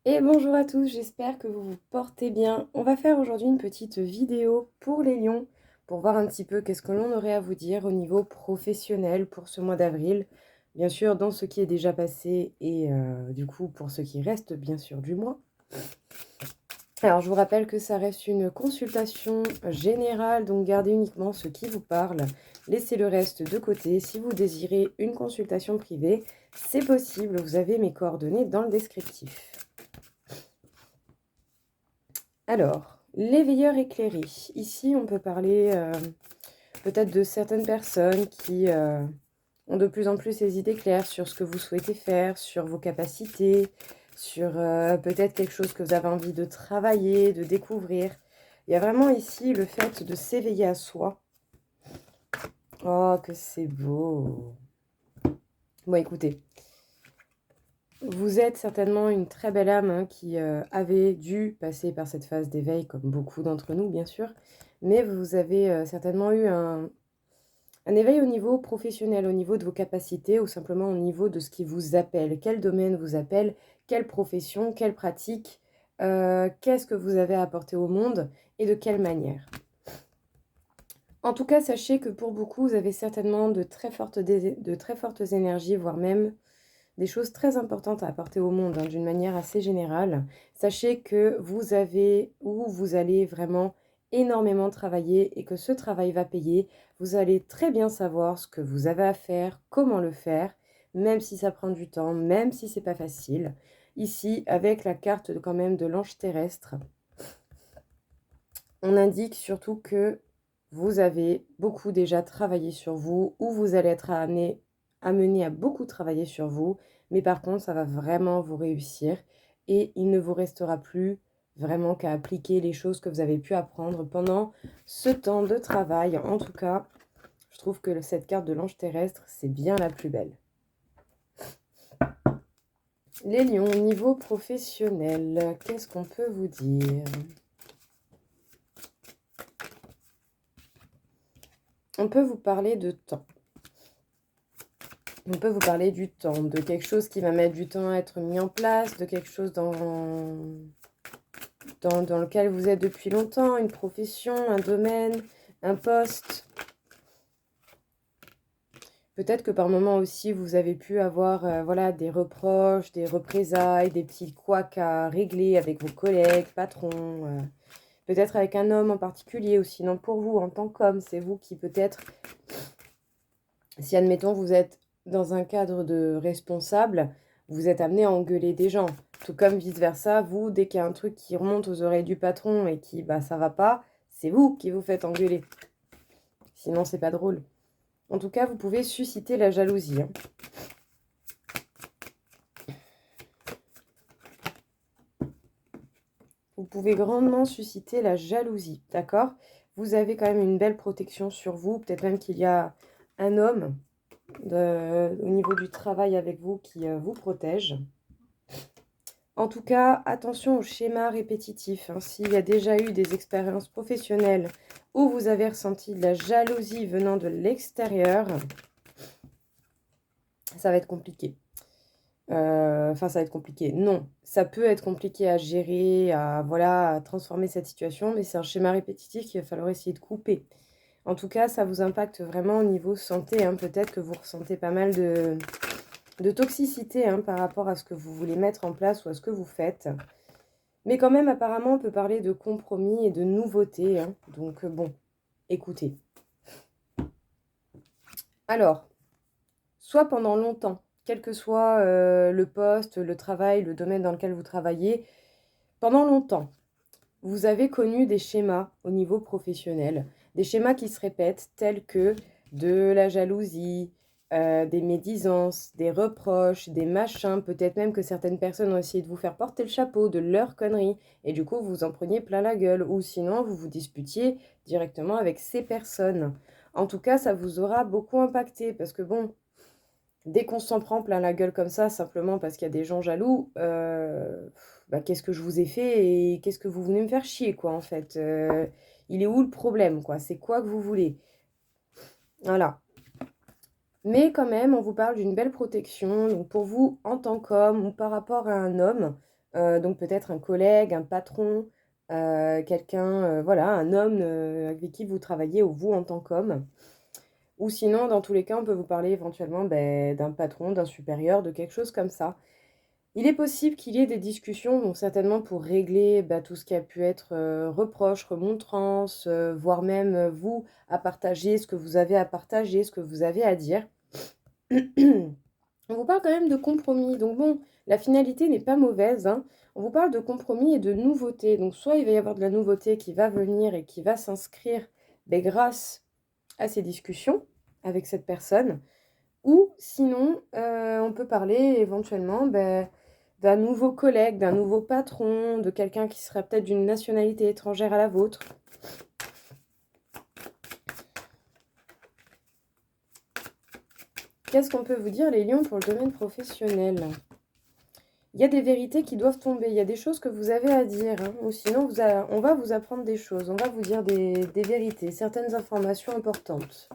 Et bonjour à tous, j'espère que vous vous portez bien. On va faire aujourd'hui une petite vidéo pour les lions, pour voir un petit peu qu'est-ce que l'on aurait à vous dire au niveau professionnel pour ce mois d'avril. Bien sûr, dans ce qui est déjà passé et du coup pour ce qui reste bien sûr du mois. Alors je vous rappelle que ça reste une consultation générale, donc gardez uniquement ce qui vous parle. Laissez le reste de côté. Si vous désirez une consultation privée, c'est possible, vous avez mes coordonnées dans le descriptif. Alors, les veilleurs éclairés. Ici, on peut parler peut-être de certaines personnes qui ont de plus en plus les idées claires sur ce que vous souhaitez faire, sur vos capacités, sur peut-être quelque chose que vous avez envie de travailler, de découvrir. Il y a vraiment ici le fait de s'éveiller à soi. Oh, que c'est beau! Bon, écoutez, vous êtes certainement une très belle âme hein, qui avait dû passer par cette phase d'éveil, comme beaucoup d'entre nous, bien sûr. Mais vous avez certainement eu un éveil au niveau professionnel, au niveau de vos capacités, ou simplement au niveau de ce qui vous appelle. Quel domaine vous appelle, quelle profession, quelle pratique, qu'est-ce que vous avez à apporter au monde et de quelle manière. En tout cas, sachez que pour beaucoup, vous avez certainement de très fortes énergies, voire même des choses très importantes à apporter au monde hein, d'une manière assez générale. Sachez que vous avez ou vous allez vraiment énormément travailler et que ce travail va payer. Vous allez très bien savoir ce que vous avez à faire, comment le faire, même si ça prend du temps, même si c'est pas facile. Ici, avec la carte quand même de l'ange terrestre, on indique surtout que vous avez beaucoup déjà travaillé sur vous ou vous allez être amené à beaucoup travailler sur vous. Mais par contre, ça va vraiment vous réussir et il ne vous restera plus vraiment qu'à appliquer les choses que vous avez pu apprendre pendant ce temps de travail. En tout cas, je trouve que cette carte de l'ange terrestre, c'est bien la plus belle. Les lions, niveau professionnel, qu'est-ce qu'on peut vous dire? On peut vous parler de temps. On peut vous parler du temps, de quelque chose qui va mettre du temps à être mis en place, de quelque chose dans lequel vous êtes depuis longtemps, une profession, un domaine, un poste. Peut-être que par moment aussi, vous avez pu avoir voilà, des reproches, des représailles, des petits couacs à régler avec vos collègues, patrons. Peut-être avec un homme en particulier ou sinon pour vous en tant qu'homme. C'est vous qui peut-être, si admettons vous êtes dans un cadre de responsable, vous êtes amené à engueuler des gens. Tout comme vice-versa, vous, dès qu'il y a un truc qui remonte aux oreilles du patron et qui, bah, ça va pas, c'est vous qui vous faites engueuler. Sinon, c'est pas drôle. En tout cas, vous pouvez susciter la jalousie. Hein. Vous pouvez grandement susciter la jalousie, d'accord? Vous avez quand même une belle protection sur vous. Peut-être même qu'il y a un homme au niveau du travail avec vous qui vous protège. En tout cas, attention aux schémas répétitifs. Hein. S'il y a déjà eu des expériences professionnelles où vous avez ressenti de la jalousie venant de l'extérieur, ça va être compliqué. Enfin, ça va être compliqué. Non, ça peut être compliqué à gérer, voilà, à transformer cette situation, mais c'est un schéma répétitif qu'il va falloir essayer de couper. En tout cas, ça vous impacte vraiment au niveau santé. Hein. Peut-être que vous ressentez pas mal de toxicité hein, par rapport à ce que vous voulez mettre en place ou à ce que vous faites. Mais quand même, apparemment, on peut parler de compromis et de nouveautés. Hein. Donc, bon, écoutez. Alors, soit pendant longtemps, quel que soit le poste, le travail, le domaine dans lequel vous travaillez, pendant longtemps, vous avez connu des schémas au niveau professionnel, des schémas qui se répètent tels que de la jalousie, des médisances, des reproches, des machins, peut-être même que certaines personnes ont essayé de vous faire porter le chapeau de leurs conneries, et du coup vous en preniez plein la gueule, ou sinon vous vous disputiez directement avec ces personnes. En tout cas, ça vous aura beaucoup impacté, parce que bon, dès qu'on s'en prend plein la gueule comme ça, simplement parce qu'il y a des gens jaloux, bah, qu'est-ce que je vous ai fait et qu'est-ce que vous venez me faire chier, quoi, en fait. Il est où le problème, quoi? C'est quoi que vous voulez? Voilà. Mais quand même, on vous parle d'une belle protection. Donc pour vous, en tant qu'homme ou par rapport à un homme, Donc peut-être un collègue, un patron, quelqu'un, voilà, un homme avec qui vous travaillez ou vous en tant qu'homme. Ou sinon, dans tous les cas, on peut vous parler éventuellement d'un patron, d'un supérieur, de quelque chose comme ça. Il est possible qu'il y ait des discussions, bon, certainement pour régler tout ce qui a pu être reproches, remontrances, voire même vous à partager ce que vous avez à partager, ce que vous avez à dire. On vous parle quand même de compromis. Donc bon, la finalité n'est pas mauvaise, hein. On vous parle de compromis et de nouveauté. Donc soit il va y avoir de la nouveauté qui va venir et qui va s'inscrire grâce à ces discussions avec cette personne. Ou sinon, on peut parler éventuellement d'un nouveau collègue, d'un nouveau patron, de quelqu'un qui serait peut-être d'une nationalité étrangère à la vôtre. Qu'est-ce qu'on peut vous dire, les lions, pour le domaine professionnel? Il y a des vérités qui doivent tomber, il y a des choses que vous avez à dire, hein, ou sinon on va vous apprendre des choses, on va vous dire des vérités, certaines informations importantes.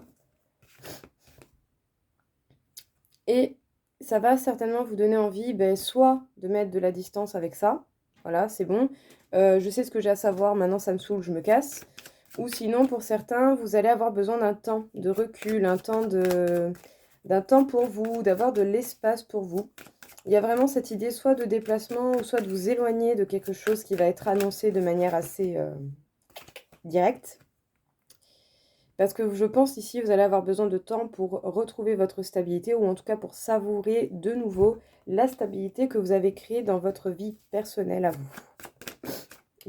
Et ça va certainement vous donner envie, soit de mettre de la distance avec ça, voilà, c'est bon, je sais ce que j'ai à savoir, maintenant ça me saoule, je me casse. Ou sinon, pour certains, vous allez avoir besoin d'un temps de recul, d'un temps pour vous, d'avoir de l'espace pour vous. Il y a vraiment cette idée soit de déplacement ou soit de vous éloigner de quelque chose qui va être annoncé de manière assez directe. Parce que je pense ici, vous allez avoir besoin de temps pour retrouver votre stabilité ou en tout cas pour savourer de nouveau la stabilité que vous avez créée dans votre vie personnelle à vous.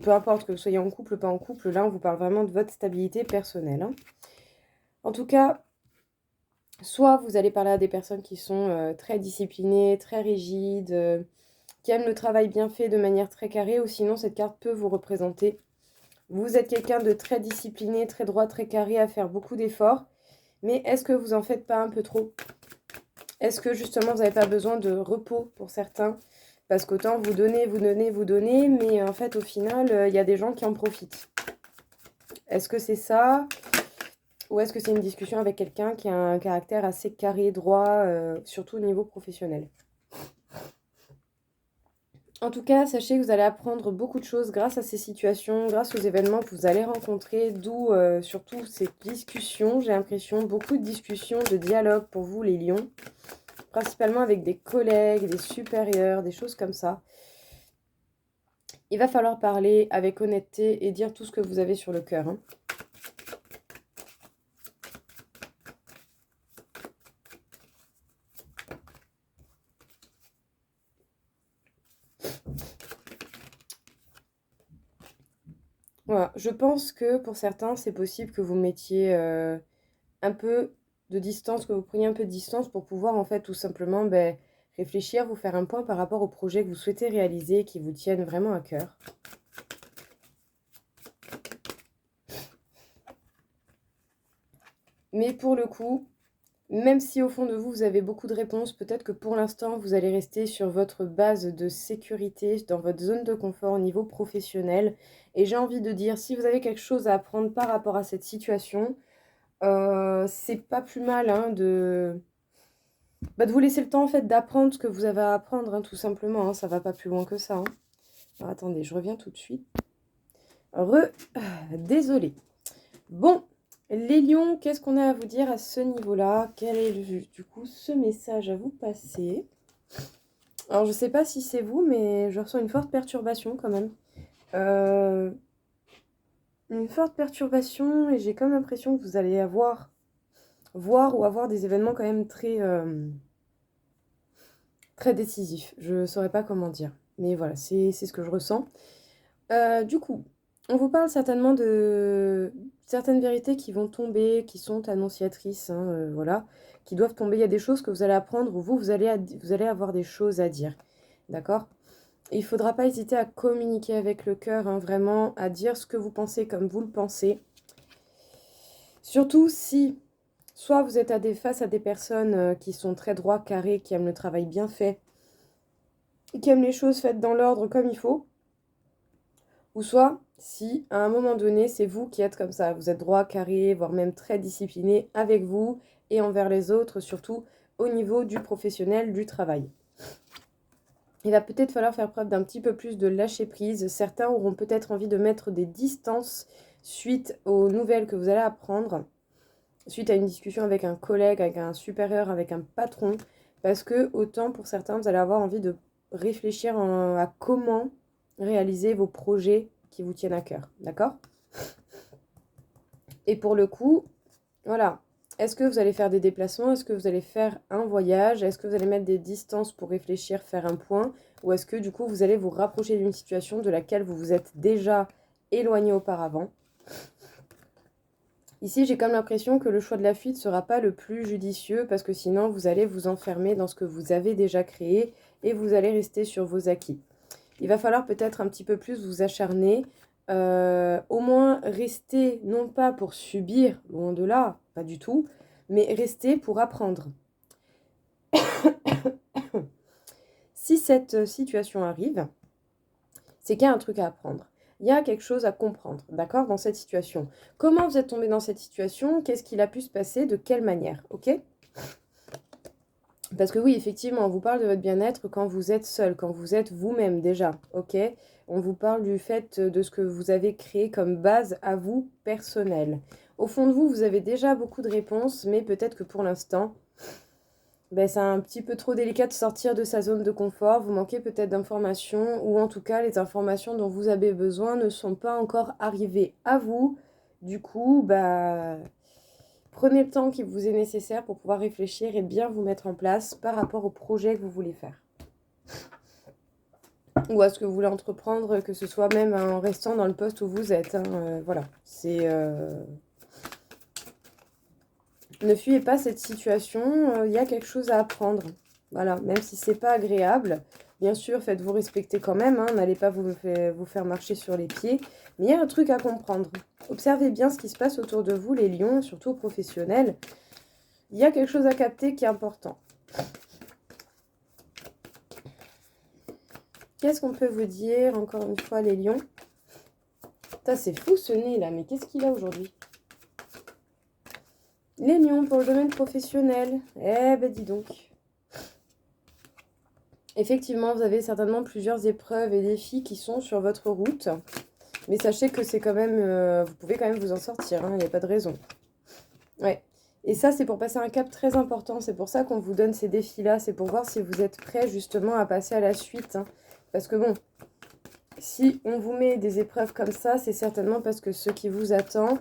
Peu importe que vous soyez en couple ou pas en couple, là on vous parle vraiment de votre stabilité personnelle, hein. En tout cas, soit vous allez parler à des personnes qui sont très disciplinées, très rigides, qui aiment le travail bien fait de manière très carrée, ou sinon cette carte peut vous représenter. Vous êtes quelqu'un de très discipliné, très droit, très carré, à faire beaucoup d'efforts, mais est-ce que vous en faites pas un peu trop? Est-ce que justement vous n'avez pas besoin de repos pour certains? Parce qu'autant vous donnez, vous donnez, vous donnez, mais en fait au final, il y a des gens qui en profitent. Est-ce que c'est ça? Ou est-ce que c'est une discussion avec quelqu'un qui a un caractère assez carré, droit, surtout au niveau professionnel? En tout cas, sachez que vous allez apprendre beaucoup de choses grâce à ces situations, grâce aux événements que vous allez rencontrer, d'où surtout ces discussions, j'ai l'impression, beaucoup de discussions, de dialogues pour vous les lions, principalement avec des collègues, des supérieurs, des choses comme ça. Il va falloir parler avec honnêteté et dire tout ce que vous avez sur le cœur, hein. Voilà, je pense que pour certains, c'est possible que vous mettiez un peu de distance, que vous preniez un peu de distance pour pouvoir en fait tout simplement réfléchir, vous faire un point par rapport aux projets que vous souhaitez réaliser, qui vous tiennent vraiment à cœur. Mais pour le coup, même si au fond de vous, vous avez beaucoup de réponses, peut-être que pour l'instant, vous allez rester sur votre base de sécurité, dans votre zone de confort au niveau professionnel. Et j'ai envie de dire, si vous avez quelque chose à apprendre par rapport à cette situation, c'est pas plus mal hein, de vous laisser le temps en fait d'apprendre ce que vous avez à apprendre, hein, tout simplement, hein, ça va pas plus loin que ça, hein. Alors, attendez, je reviens tout de suite. Désolée. Bon, les lions, qu'est-ce qu'on a à vous dire à ce niveau-là? Quel est du coup ce message à vous passer? Alors, je sais pas si c'est vous, mais je ressens une forte perturbation quand même. Une forte perturbation et j'ai comme l'impression que vous allez voir ou avoir des événements quand même très décisifs. Je ne saurais pas comment dire. Mais voilà, c'est ce que je ressens. Du coup, on vous parle certainement de certaines vérités qui vont tomber, qui sont annonciatrices, hein, voilà, qui doivent tomber. Il y a des choses que vous allez apprendre ou vous allez avoir des choses à dire. D'accord? Il ne faudra pas hésiter à communiquer avec le cœur, hein, vraiment, à dire ce que vous pensez comme vous le pensez. Surtout si, soit vous êtes face à des personnes qui sont très droits, carrés, qui aiment le travail bien fait, qui aiment les choses faites dans l'ordre comme il faut, ou soit si, à un moment donné, c'est vous qui êtes comme ça, vous êtes droit, carré, voire même très discipliné avec vous et envers les autres, surtout au niveau du professionnel, du travail. Il va peut-être falloir faire preuve d'un petit peu plus de lâcher prise. Certains auront peut-être envie de mettre des distances suite aux nouvelles que vous allez apprendre, suite à une discussion avec un collègue, avec un supérieur, avec un patron. Parce que autant pour certains, vous allez avoir envie de réfléchir à comment réaliser vos projets qui vous tiennent à cœur. D'accord? Et pour le coup, voilà. Est-ce que vous allez faire des déplacements? Est-ce que vous allez faire un voyage? Est-ce que vous allez mettre des distances pour réfléchir, faire un point? Ou est-ce que du coup vous allez vous rapprocher d'une situation de laquelle vous vous êtes déjà éloigné auparavant? Ici, j'ai comme l'impression que le choix de la fuite ne sera pas le plus judicieux parce que sinon vous allez vous enfermer dans ce que vous avez déjà créé et vous allez rester sur vos acquis. Il va falloir peut-être un petit peu plus vous acharner, au moins rester non pas pour subir, loin de là, pas du tout, mais rester pour apprendre. Si cette situation arrive, c'est qu'il y a un truc à apprendre. Il y a quelque chose à comprendre, d'accord, dans cette situation. Comment vous êtes tombé dans cette situation? Qu'est-ce qu'il a pu se passer? De quelle manière? Ok? Parce que oui, effectivement, on vous parle de votre bien-être quand vous êtes seul, quand vous êtes vous-même déjà, ok? On vous parle du fait de ce que vous avez créé comme base à vous personnelle. Au fond de vous, vous avez déjà beaucoup de réponses, mais peut-être que pour l'instant, ben, c'est un petit peu trop délicat de sortir de sa zone de confort. Vous manquez peut-être d'informations, ou en tout cas, les informations dont vous avez besoin ne sont pas encore arrivées à vous. Du coup, bah, prenez le temps qui vous est nécessaire pour pouvoir réfléchir et bien vous mettre en place par rapport au projet que vous voulez faire. Ou à ce que vous voulez entreprendre, que ce soit même en restant dans le poste où vous êtes. Voilà, c'est... Ne fuyez pas cette situation, il y a quelque chose à apprendre. Voilà, même si c'est pas agréable. Bien sûr, faites-vous respecter quand même, n'allez pas vous faire marcher sur les pieds. Mais il y a un truc à comprendre. Observez bien ce qui se passe autour de vous, les lions, surtout aux professionnels. Il y a quelque chose à capter qui est important. Qu'est-ce qu'on peut vous dire, encore une fois, les lions? Putain, c'est fou ce nez là, mais qu'est-ce qu'il a aujourd'hui? Les lions pour le domaine professionnel. Eh ben dis donc. Effectivement, vous avez certainement plusieurs épreuves et défis qui sont sur votre route. Mais sachez que c'est quand même... vous pouvez quand même vous en sortir, il n'y a pas de raison. Ouais. Et ça, c'est pour passer un cap très important. C'est pour ça qu'on vous donne ces défis-là. C'est pour voir si vous êtes prêts justement à passer à la suite. Parce que bon, si on vous met des épreuves comme ça, c'est certainement parce que ce qui vous attend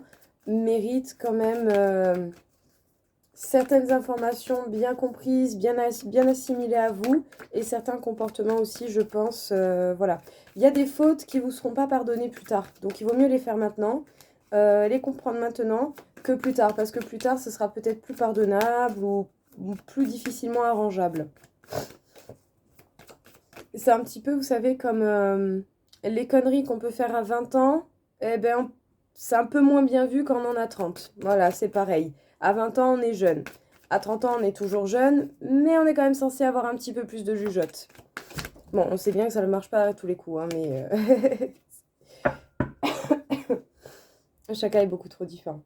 mérite quand même certaines informations bien comprises, bien assimilées à vous, et certains comportements aussi, je pense, voilà. Il y a des fautes qui ne vous seront pas pardonnées plus tard, donc il vaut mieux les faire maintenant, les comprendre maintenant que plus tard, parce que plus tard, ce sera peut-être plus pardonnable ou plus difficilement arrangeable. C'est un petit peu, vous savez, comme les conneries qu'on peut faire à 20 ans, eh ben, c'est un peu moins bien vu quand on en a 30. Voilà, c'est pareil. À 20 ans, on est jeune. À 30 ans, on est toujours jeune, mais on est quand même censé avoir un petit peu plus de jugeote. Bon, on sait bien que ça ne marche pas à tous les coups, mais chacun est beaucoup trop différent.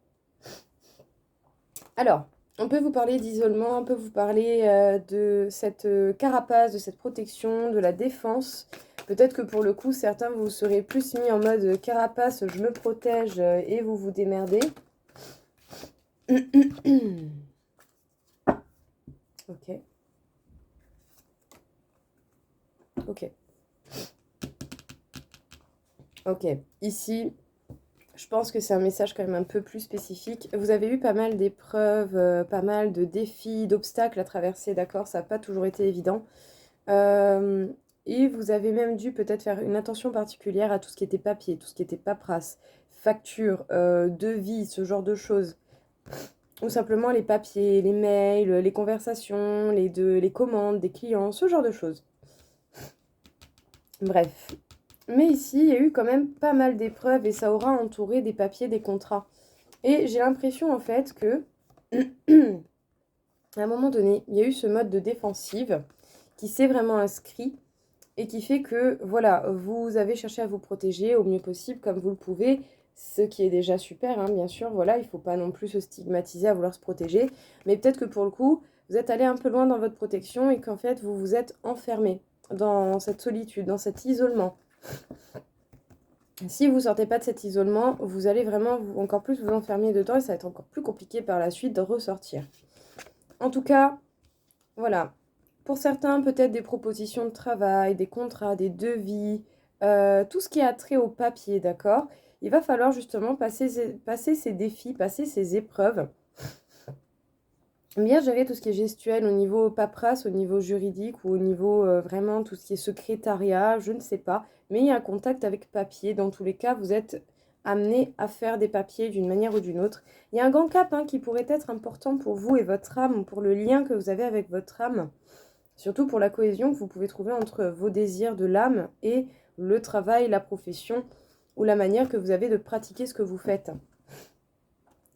Alors, on peut vous parler d'isolement, on peut vous parler de cette carapace, de cette protection, de la défense. Peut-être que pour le coup, certains vous serez plus mis en mode carapace, je me protège et vous vous démerdez. Ok. Ok. Ok. Ici, je pense que c'est un message quand même un peu plus spécifique. Vous avez eu pas mal d'épreuves, pas mal de défis, d'obstacles à traverser, d'accord? Ça n'a pas toujours été évident. Et vous avez même dû peut-être faire une attention particulière à tout ce qui était papier, tout ce qui était paperasse, facture, devis, ce genre de choses. Ou simplement les papiers, les mails, les conversations, les commandes des clients, ce genre de choses. Bref. Mais ici, il y a eu quand même pas mal d'épreuves et ça aura entouré des papiers, des contrats. Et j'ai l'impression en fait que, à un moment donné, il y a eu ce mode de défensive qui s'est vraiment inscrit et qui fait que, voilà, vous avez cherché à vous protéger au mieux possible comme vous le pouvez, ce qui est déjà super, bien sûr, voilà, il ne faut pas non plus se stigmatiser à vouloir se protéger, mais peut-être que pour le coup, vous êtes allé un peu loin dans votre protection et qu'en fait, vous vous êtes enfermé. dans cette solitude, dans cet isolement. Si vous ne sortez pas de cet isolement, vous allez vraiment encore plus vous enfermer dedans et ça va être encore plus compliqué par la suite de ressortir. En tout cas, voilà. Pour certains, peut-être des propositions de travail, des contrats, des devis, tout ce qui a trait au papier, d'accord? Il va falloir justement passer ces défis, passer ces épreuves. Bien gérer tout ce qui est gestuel au niveau paperasse, au niveau juridique ou au niveau vraiment tout ce qui est secrétariat, je ne sais pas. Mais il y a un contact avec papier. Dans tous les cas, vous êtes amené à faire des papiers d'une manière ou d'une autre. Il y a un grand cap qui pourrait être important pour vous et votre âme, ou pour le lien que vous avez avec votre âme. Surtout pour la cohésion que vous pouvez trouver entre vos désirs de l'âme et le travail, la profession ou la manière que vous avez de pratiquer ce que vous faites.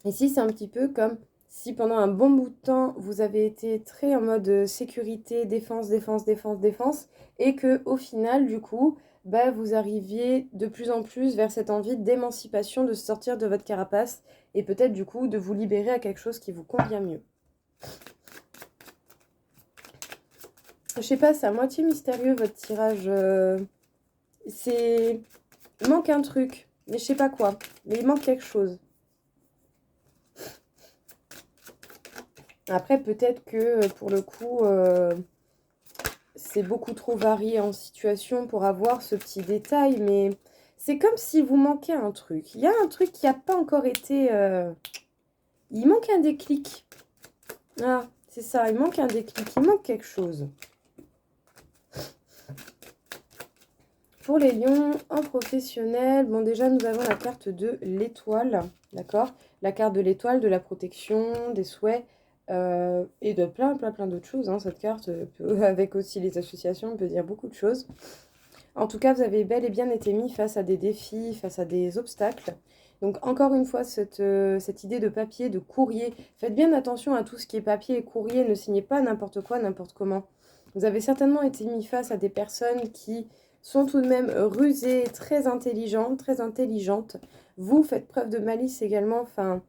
Ici, c'est un petit peu comme si pendant un bon bout de temps, vous avez été très en mode sécurité, défense, défense, défense, défense, et que au final, du coup, vous arriviez de plus en plus vers cette envie d'émancipation, de sortir de votre carapace, et peut-être du coup de vous libérer à quelque chose qui vous convient mieux. Je sais pas, c'est à moitié mystérieux votre tirage. Il manque un truc, mais je sais pas quoi. Mais il manque quelque chose. Après, peut-être que pour le coup, c'est beaucoup trop varié en situation pour avoir ce petit détail, mais c'est comme si vous manquait un truc. Il y a un truc qui n'a pas encore été... Il manque un déclic. Ah, c'est ça, il manque un déclic, il manque quelque chose. Pour les lions en professionnel, bon déjà nous avons la carte de l'étoile, d'accord? La carte de l'étoile, de la protection, des souhaits et de plein d'autres choses. Cette carte, avec aussi les associations, on peut dire beaucoup de choses. En tout cas, vous avez bel et bien été mis face à des défis, face à des obstacles. Donc encore une fois, cette idée de papier, de courrier, faites bien attention à tout ce qui est papier et courrier, ne signez pas n'importe quoi, n'importe comment. Vous avez certainement été mis face à des personnes qui sont tout de même rusées, très intelligentes. Vous faites preuve de malice également, enfin,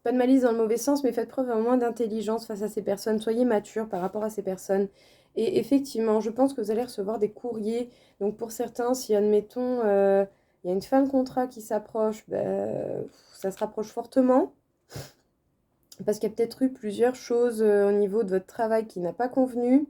pas de malice dans le mauvais sens, mais faites preuve au moins d'intelligence face à ces personnes. Soyez mature par rapport à ces personnes. Et effectivement, je pense que vous allez recevoir des courriers. Donc pour certains, si admettons, il y a une fin de contrat qui s'approche, ça se rapproche fortement. Parce qu'il y a peut-être eu plusieurs choses au niveau de votre travail qui n'a pas convenu.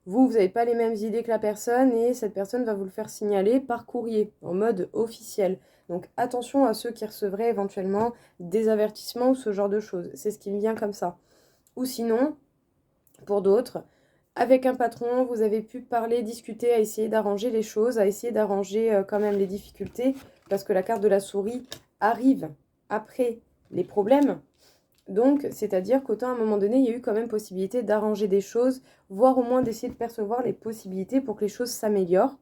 Vous n'avez pas les mêmes idées que la personne et cette personne va vous le faire signaler par courrier, en mode officiel. Donc attention à ceux qui recevraient éventuellement des avertissements ou ce genre de choses. C'est ce qui me vient comme ça. Ou sinon, pour d'autres, avec un patron, vous avez pu parler, discuter, à essayer d'arranger les choses, à essayer d'arranger quand même les difficultés, parce que la carte de la souris arrive après les problèmes. Donc, c'est-à-dire qu'autant à un moment donné, il y a eu quand même possibilité d'arranger des choses, voire au moins d'essayer de percevoir les possibilités pour que les choses s'améliorent.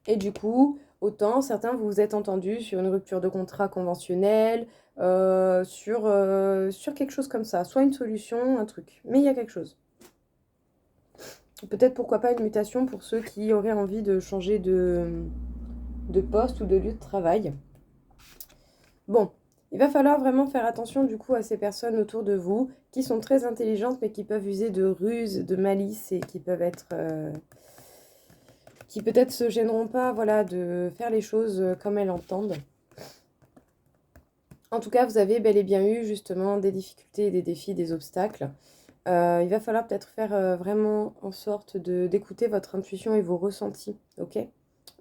Et du coup, autant certains vous vous êtes entendus sur une rupture de contrat conventionnel, sur quelque chose comme ça, soit une solution, un truc. Mais il y a quelque chose. Peut-être pourquoi pas une mutation pour ceux qui auraient envie de changer de poste ou de lieu de travail. Bon. Il va falloir vraiment faire attention du coup à ces personnes autour de vous qui sont très intelligentes mais qui peuvent user de ruse, de malice et qui peuvent être... qui peut-être se gêneront pas de faire les choses comme elles entendent. En tout cas, vous avez bel et bien eu justement des difficultés, des défis, des obstacles. Il va falloir peut-être faire vraiment en sorte d'écouter votre intuition et vos ressentis, ok?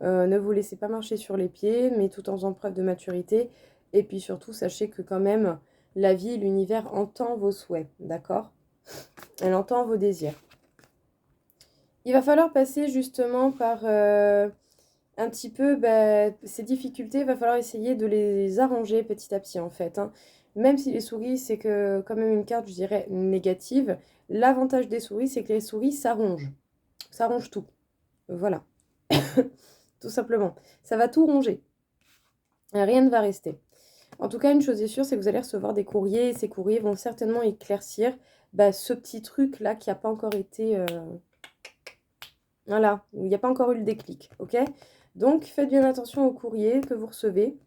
Ne vous laissez pas marcher sur les pieds, mais tout en faisant preuve de maturité. Et puis surtout, sachez que quand même, la vie, l'univers entend vos souhaits, d'accord? Elle entend vos désirs. Il va falloir passer justement par un petit peu ces difficultés. Il va falloir essayer de les arranger petit à petit en fait. Même si les souris, c'est que quand même une carte, je dirais, négative. L'avantage des souris, c'est que les souris s'arrongent. Ça ronge tout. Voilà. Tout simplement. Ça va tout ronger. Rien ne va rester. En tout cas, une chose est sûre, c'est que vous allez recevoir des courriers et ces courriers vont certainement éclaircir ce petit truc-là qui n'a pas encore été... Voilà, il n'y a pas encore eu le déclic, ok? Donc, faites bien attention aux courriers que vous recevez.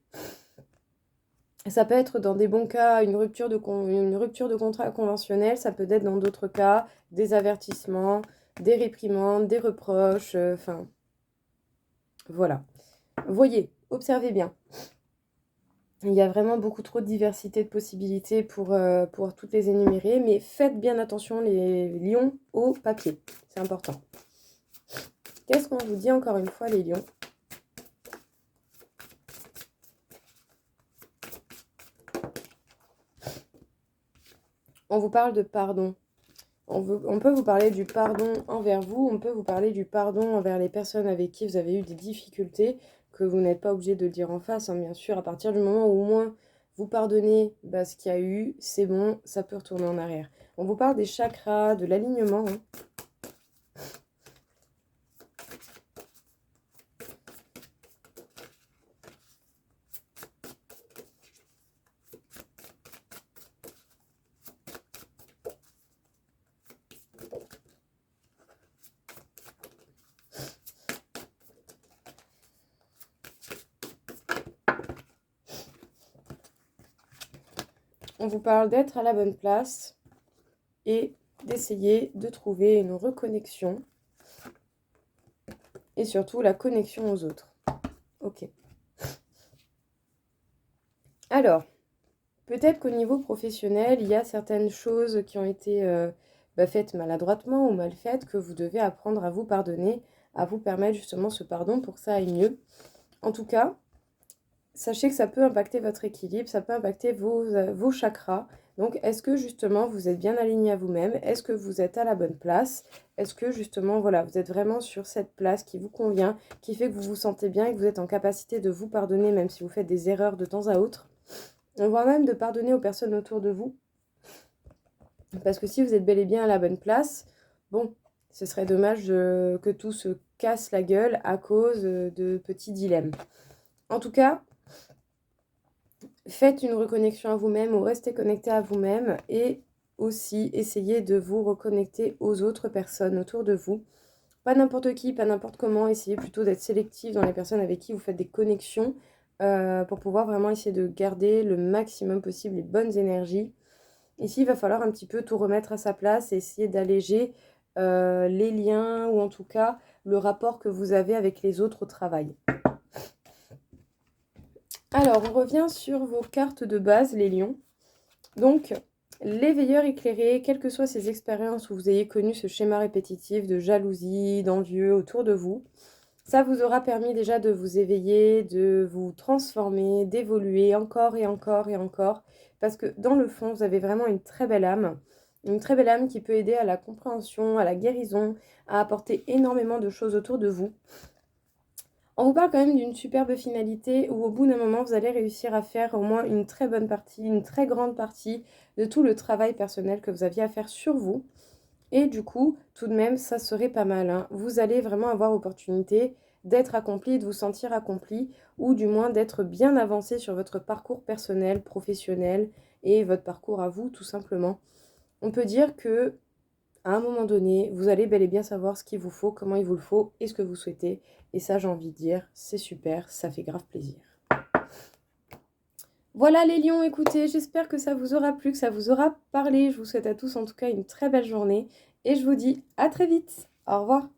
Ça peut être dans des bons cas une rupture de contrat conventionnel, ça peut être dans d'autres cas des avertissements, des réprimandes, des reproches, enfin, voilà. Voyez, observez bien. Il y a vraiment beaucoup trop de diversité de possibilités pour toutes les énumérer, mais faites bien attention les lions au papier, c'est important. Qu'est-ce qu'on vous dit encore une fois les lions? On vous parle de pardon. On peut vous parler du pardon envers vous, on peut vous parler du pardon envers les personnes avec qui vous avez eu des difficultés, que vous n'êtes pas obligé de le dire en face, hein, bien sûr. À partir du moment où au moins vous pardonnez ce qu'il y a eu, c'est bon, ça peut retourner en arrière. On vous parle des chakras, de l'alignement, hein. On vous parle d'être à la bonne place et d'essayer de trouver une reconnexion et surtout la connexion aux autres. Ok. Alors, peut-être qu'au niveau professionnel, il y a certaines choses qui ont été faites maladroitement ou mal faites que vous devez apprendre à vous pardonner, à vous permettre justement ce pardon pour que ça aille mieux. En tout cas, sachez que ça peut impacter votre équilibre, ça peut impacter vos chakras. Donc, est-ce que justement vous êtes bien aligné à vous-même? Est-ce que vous êtes à la bonne place? Est-ce que justement, voilà, vous êtes vraiment sur cette place qui vous convient, qui fait que vous vous sentez bien et que vous êtes en capacité de vous pardonner même si vous faites des erreurs de temps à autre? Voire même de pardonner aux personnes autour de vous. Parce que si vous êtes bel et bien à la bonne place, bon, ce serait dommage que tout se casse la gueule à cause de petits dilemmes. En tout cas, faites une reconnexion à vous-même ou restez connecté à vous-même et aussi essayez de vous reconnecter aux autres personnes autour de vous. Pas n'importe qui, pas n'importe comment, essayez plutôt d'être sélectif dans les personnes avec qui vous faites des connexions pour pouvoir vraiment essayer de garder le maximum possible les bonnes énergies. Ici, il va falloir un petit peu tout remettre à sa place et essayer d'alléger les liens ou en tout cas le rapport que vous avez avec les autres au travail. Alors, on revient sur vos cartes de base, les lions. Donc, les veilleurs éclairés, quelles que soient ces expériences où vous ayez connu ce schéma répétitif de jalousie, d'envieux autour de vous, ça vous aura permis déjà de vous éveiller, de vous transformer, d'évoluer encore et encore et encore. Parce que dans le fond, vous avez vraiment une très belle âme qui peut aider à la compréhension, à la guérison, à apporter énormément de choses autour de vous. On vous parle quand même d'une superbe finalité où au bout d'un moment, vous allez réussir à faire au moins une très bonne partie, une très grande partie de tout le travail personnel que vous aviez à faire sur vous. Et du coup, tout de même, ça serait pas mal, hein. Vous allez vraiment avoir l'opportunité d'être accompli, de vous sentir accompli, ou du moins d'être bien avancé sur votre parcours personnel, professionnel, et votre parcours à vous, tout simplement. On peut dire que à un moment donné, vous allez bel et bien savoir ce qu'il vous faut, comment il vous le faut, et ce que vous souhaitez. Et ça, j'ai envie de dire, c'est super, ça fait grave plaisir. Voilà les lions, écoutez, j'espère que ça vous aura plu, que ça vous aura parlé. Je vous souhaite à tous en tout cas une très belle journée et je vous dis à très vite. Au revoir.